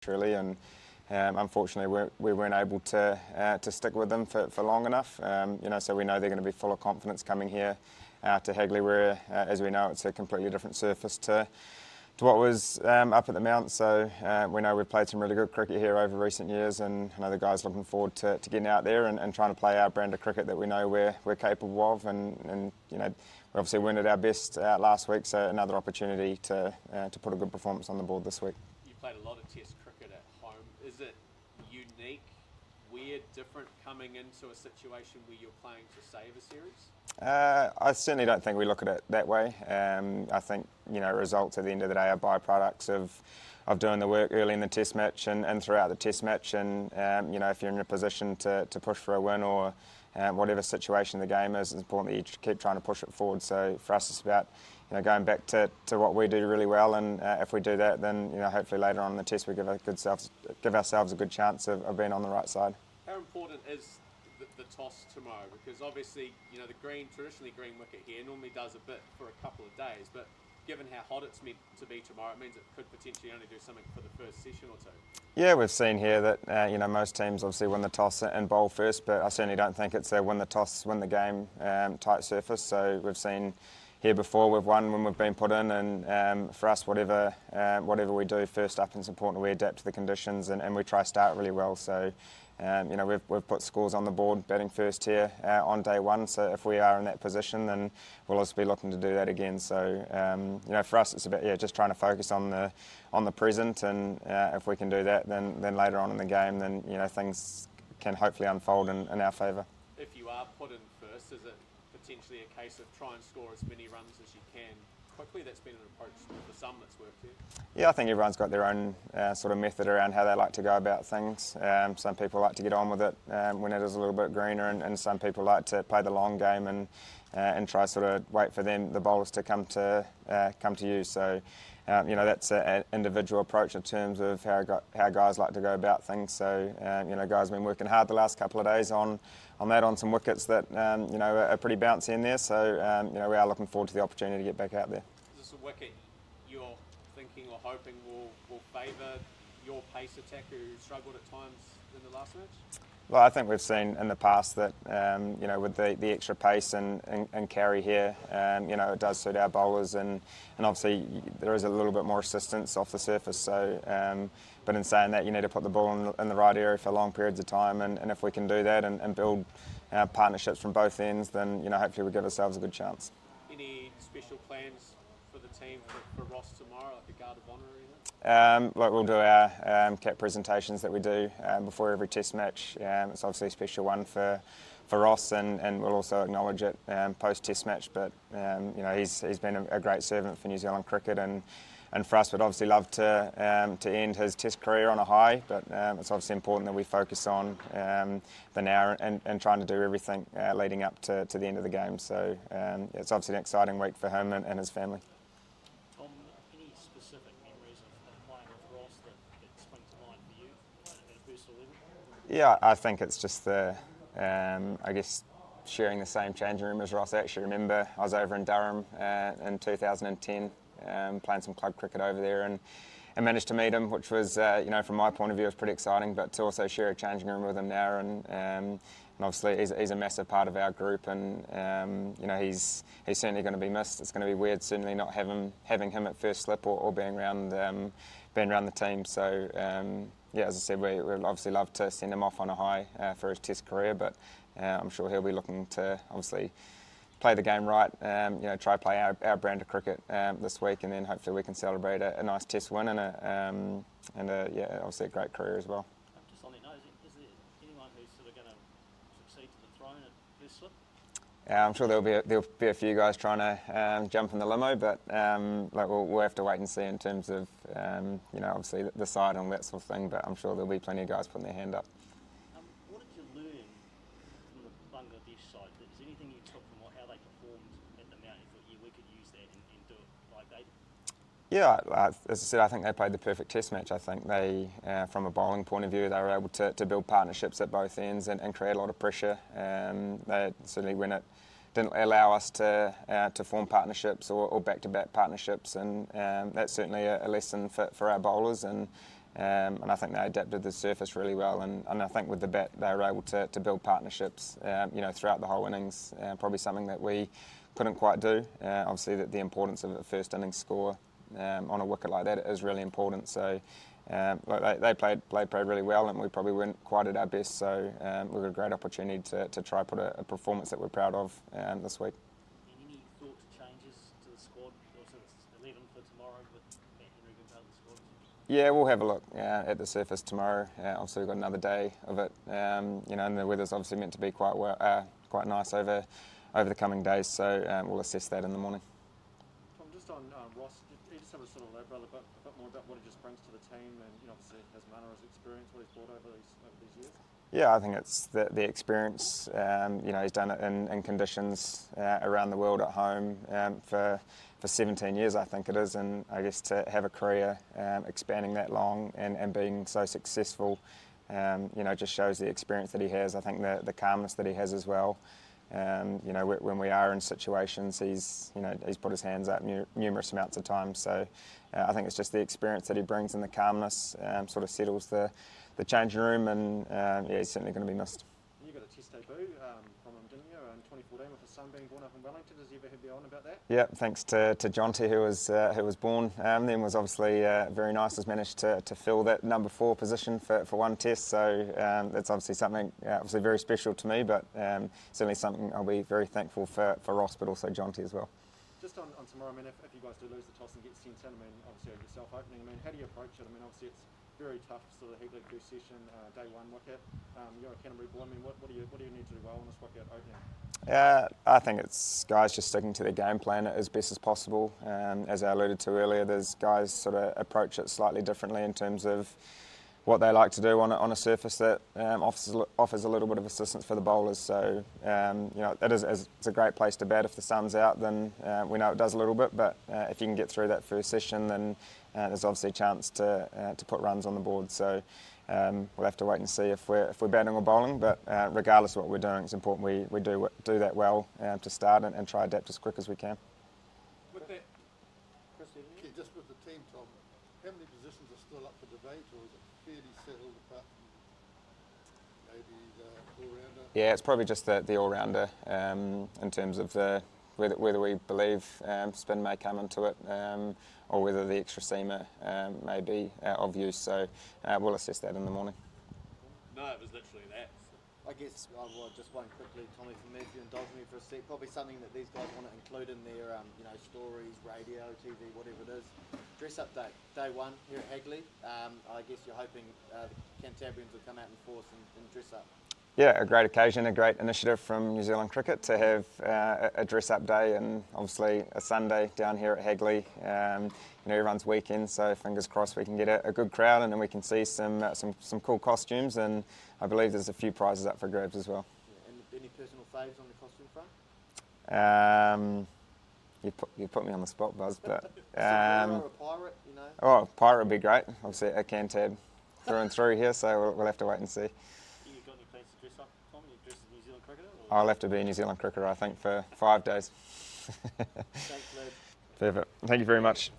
really, and unfortunately we weren't able to stick with them for long enough. So we know they're going to be full of confidence coming here to Hagley, where, as we know, it's a completely different surface to what was up at the Mount. So we know we've played some really good cricket here over recent years, and I know the guys looking forward to getting out there and trying to play our brand of cricket that we know we're capable of. And we obviously weren't at our best last week, so another opportunity to put a good performance on the board this week. You played a lot of Test cricket at home. Is it unique, weird, different coming into a situation where you're playing to save a series? I certainly don't think we look at it that way. I think results at the end of the day are byproducts of doing the work early in the Test match and throughout the Test match. And if you're in a position to push for a win or whatever situation the game is, it's important that you keep trying to push it forward. So for us, it's about going back to what we do really well, and if we do that, then hopefully later on in the Test we give ourselves a good chance of being on the right side. How important is the toss tomorrow? Because obviously, the traditionally green wicket here normally does a bit for a couple of days, but given how hot it's meant to be tomorrow, it means it could potentially only do something for the first session or two. Yeah, we've seen here that most teams obviously win the toss and bowl first, but I certainly don't think it's a win the toss, win the game type surface. So we've seen here before we've won when we've been put in, and for us, whatever we do first up, it's important we adapt to the conditions and we try start really well. So we've put scores on the board batting first here on day one, so if we are in that position, then we'll also be looking to do that again. So for us, it's about just trying to focus on the present, and if we can do that, then later on in the game, then things can hopefully unfold in our favour. If you are put in first, is it potentially a case of try and score as many runs as you can quickly? That's been an approach for some that's worked here. Yeah, I think everyone's got their own sort of method around how they like to go about things. Some people like to get on with it when it is a little bit greener, and some people like to play the long game and try sort of wait for the bowlers to come to you. So that's an individual approach in terms of how guys like to go about things. So guys have been working hard the last couple of days on some wickets that are pretty bouncy in there. So we are looking forward to the opportunity to get back out there. Is this a wicket you're thinking or hoping will favour your pace attacker who struggled at times in the last match? Well, I think we've seen in the past that with the extra pace and carry here, it does suit our bowlers, and obviously there is a little bit more assistance off the surface. So, but in saying that, you need to put the ball in the right area for long periods of time, and if we can do that and build partnerships from both ends, then hopefully we'll give ourselves a good chance. Any special plans for the team for Ross tomorrow, like a guard of honour or anything? We'll do our cap presentations that we do before every Test match. It's obviously a special one for Ross, and we'll also acknowledge it post-Test match. But he's been a great servant for New Zealand cricket, and for us, we'd obviously love to end his Test career on a high. But it's obviously important that we focus on the now and trying to do everything leading up to the end of the game. So it's obviously an exciting week for him and his family. Yeah, I think it's just sharing the same changing room as Ross. I actually remember I was over in Durham in 2010 playing some club cricket over there and managed to meet him, which was, from my point of view, was pretty exciting, but to also share a changing room with him now, and obviously he's a massive part of our group, and he's certainly going to be missed. It's going to be weird certainly not having him at first slip or being around the team. So as I said, we'd obviously love to send him off on a high for his Test career, but I'm sure he'll be looking to obviously play the game right, try to play our brand of cricket this week, and then hopefully we can celebrate a nice Test win and obviously a great career as well. Just on that note, is there anyone who's sort of going to succeed to the throne at first slip? I'm sure there'll be a few guys trying to jump in the limo, but we'll have to wait and see in terms of obviously the side and that sort of thing. But I'm sure there'll be plenty of guys putting their hand up. What did you learn from the Bangladesh side? Is there anything you took from how they performed at the Mount? You thought, we could use that and do it like they did? Yeah, as I said, I think they played the perfect Test match. I think they, from a bowling point of view, they were able to build partnerships at both ends and create a lot of pressure. They certainly, when it didn't allow us to form partnerships or back-to-back partnerships, and that's certainly a lesson for our bowlers. And and I think they adapted the surface really well, and I think with the bat they were able to build partnerships throughout the whole innings, probably something that we couldn't quite do. Obviously the importance of a first innings score on a wicket like that is really important, so they played really well, and we probably weren't quite at our best, so we've got a great opportunity to try put a performance that we're proud of this week. Any thoughts changes to the squad, or to the 11 for tomorrow with Matt Henry being part of the squad? Yeah, we'll have a look at the surface tomorrow. Obviously we've got another day of it, and the weather's obviously meant to be quite nice over the coming days, so we'll assess that in the morning. Tom, just on Ross, you just have a sort of elaborate a bit more about what he just brings to the team, and obviously his manner, his experience, what he's brought over these years. Yeah, I think it's the experience. He's done it in conditions around the world, at home, for 17 years, I think it is, and I guess to have a career expanding that long and being so successful, just shows the experience that he has. I think the calmness that he has as well. When we are in situations, he's put his hands up numerous amounts of times. So I think it's just the experience that he brings and the calmness sort of settles the changing room, and he's certainly going to be missed. You got a test debut from him, didn't you, in 2014 with his son being born up in Wellington. Does he ever have you on about that? Yeah, thanks to Jonty who was born then, was obviously very nice, has managed to fill that number 4 position for one test, so that's obviously something obviously very special to me, but certainly something I'll be very thankful for Ross, but also Jonty as well. Just on tomorrow, I mean, if you guys do lose the toss and get sent in, I mean, obviously yourself opening, I mean, how do you approach it? I mean, obviously it's very tough, sort of Heatley first session, day 1 wicket. You're a Canterbury boy. I mean, what do you need to do well on this wicket opening? I think it's guys just sticking to their game plan as best as possible. As I alluded to earlier, there's guys sort of approach it slightly differently in terms of what they like to do on a surface that offers a little bit of assistance for the bowlers. So it's a great place to bat. If the sun's out, then we know it does a little bit. But if you can get through that first session, then there's obviously a chance to put runs on the board. So we'll have to wait and see if we're batting or bowling. But regardless of what we're doing, it's important we do that well to start and try to adapt as quick as we can. With that, just with the team, Tom, how many positions are still up for debate, or is it fairly settled apart from maybe the all-rounder? Yeah, it's probably just the all-rounder in terms of whether we believe spin may come into it, or whether the extra seamer may be of use. So we'll assess that in the morning. No, it was literally that. I guess just one quickly, Tommy, from me, if you indulge me for a sec, probably something that these guys want to include in their stories, radio, TV, whatever it is. Dress up day 1 here at Hagley. I guess you're hoping the Cantabrians will come out in force and dress up. Yeah, a great occasion, a great initiative from New Zealand Cricket to have a dress-up day, and obviously a Sunday down here at Hagley. Everyone's weekend, so fingers crossed we can get a good crowd, and then we can see some cool costumes, and I believe there's a few prizes up for grabs as well. Yeah, and any personal faves on the costume front? You put me on the spot, Buzz, but Or a pirate, Oh, pirate would be great. Obviously a Cantab through and through here, so we'll have to wait and see. You got any plans to dress up, Tom? You dress as a New Zealand cricketer? Or? I'll have to be a New Zealand cricketer, I think, for 5 days. Thanks, lads. Perfect. Thank you very much.